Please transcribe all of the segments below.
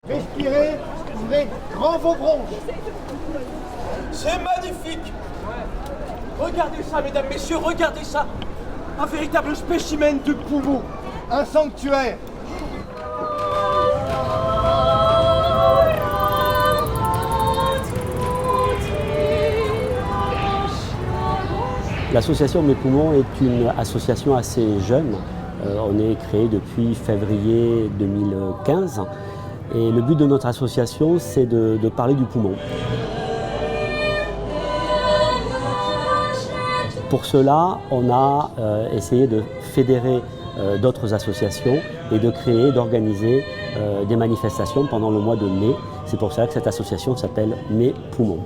Respirez, ouvrez grand vos bronches. C'est magnifique. Regardez ça, mesdames, messieurs, regardez ça. Un véritable spécimen de poumon. Un sanctuaire. L'association Mes Poumons est une association assez jeune. On est créé depuis février 2015 et le but de notre association, c'est de parler du poumon. Pour cela, on a essayé de fédérer d'autres associations et de créer, d'organiser des manifestations pendant le mois de mai. C'est pour ça que cette association s'appelle Mes Poumons.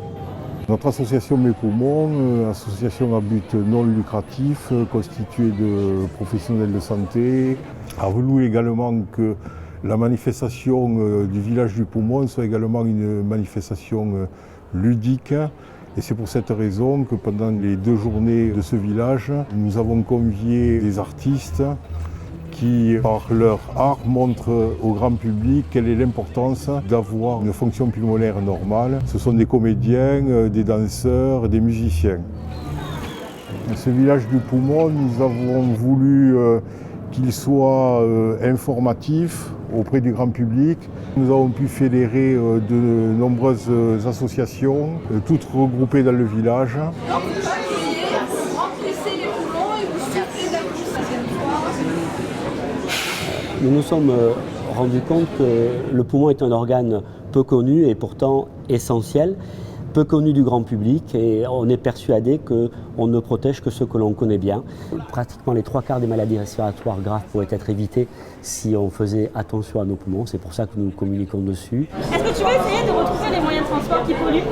Notre association Mes Poumons, association à but non lucratif, constituée de professionnels de santé, a voulu également que la manifestation du village du poumon soit également une manifestation ludique. Et c'est pour cette raison que pendant les 2 journées de ce village, nous avons convié des artistes qui, par leur art, montrent au grand public quelle est l'importance d'avoir une fonction pulmonaire normale. Ce sont des comédiens, des danseurs, des musiciens. Ce village du poumon, nous avons voulu qu'il soit informatif auprès du grand public. Nous avons pu fédérer de nombreuses associations, toutes regroupées dans le village. Nous nous sommes rendus compte que le poumon est un organe peu connu et pourtant essentiel, peu connu du grand public, et on est persuadé qu'on ne protège que ceux que l'on connaît bien. Pratiquement les 3/4 des maladies respiratoires graves pourraient être évitées si on faisait attention à nos poumons. C'est pour ça que nous communiquons dessus. Est-ce que tu veux essayer de retrouver les moyens de transport qui polluent?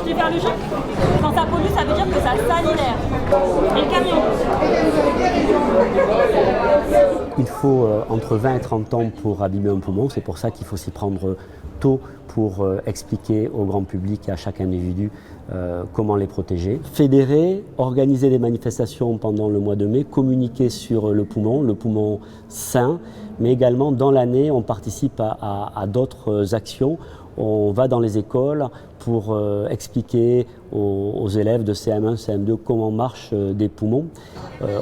Tu veux faire le jeu? Quand ça pollue, ça veut dire que ça salit l'air. Et le camion? Il faut entre 20 et 30 ans pour abîmer un poumon. C'est pour ça qu'il faut s'y prendre tôt pour expliquer au grand public et à chaque individu comment les protéger. Fédérer, organiser des manifestations pendant le mois de mai, communiquer sur le poumon sain, mais également dans l'année, on participe à d'autres actions. On va dans les écoles pour expliquer aux élèves de CM1, CM2 comment marchent des poumons.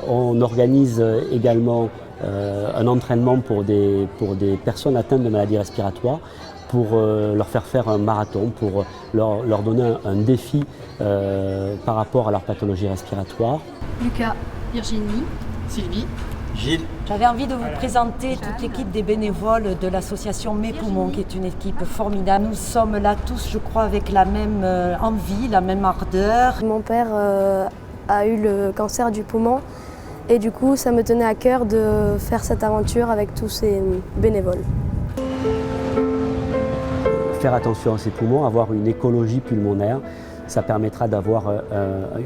On organise également un entraînement pour des personnes atteintes de maladies respiratoires, pour leur faire un marathon, pour leur donner un défi par rapport à leur pathologie respiratoire. Lucas, Virginie, Sylvie, Gilles. J'avais envie de vous présenter toute l'équipe des bénévoles de l'association Mes Poumons, qui est une équipe formidable. Nous sommes là tous, je crois, avec la même envie, la même ardeur. Mon père a eu le cancer du poumon et du coup, ça me tenait à cœur de faire cette aventure avec tous ces bénévoles. Faire attention à ses poumons, avoir une écologie pulmonaire, ça permettra d'avoir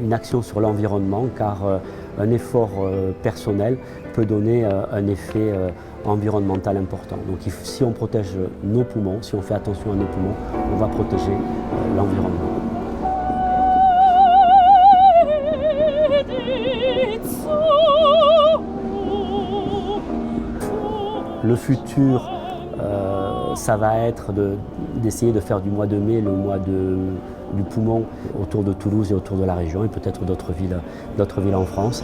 une action sur l'environnement, car un effort personnel peut donner un effet environnemental important. Donc si on protège nos poumons, si on fait attention à nos poumons, on va protéger l'environnement. Le futur, ça va être d'essayer de faire du mois de mai le mois du poumon autour de Toulouse et autour de la région, et peut-être d'autres villes en France.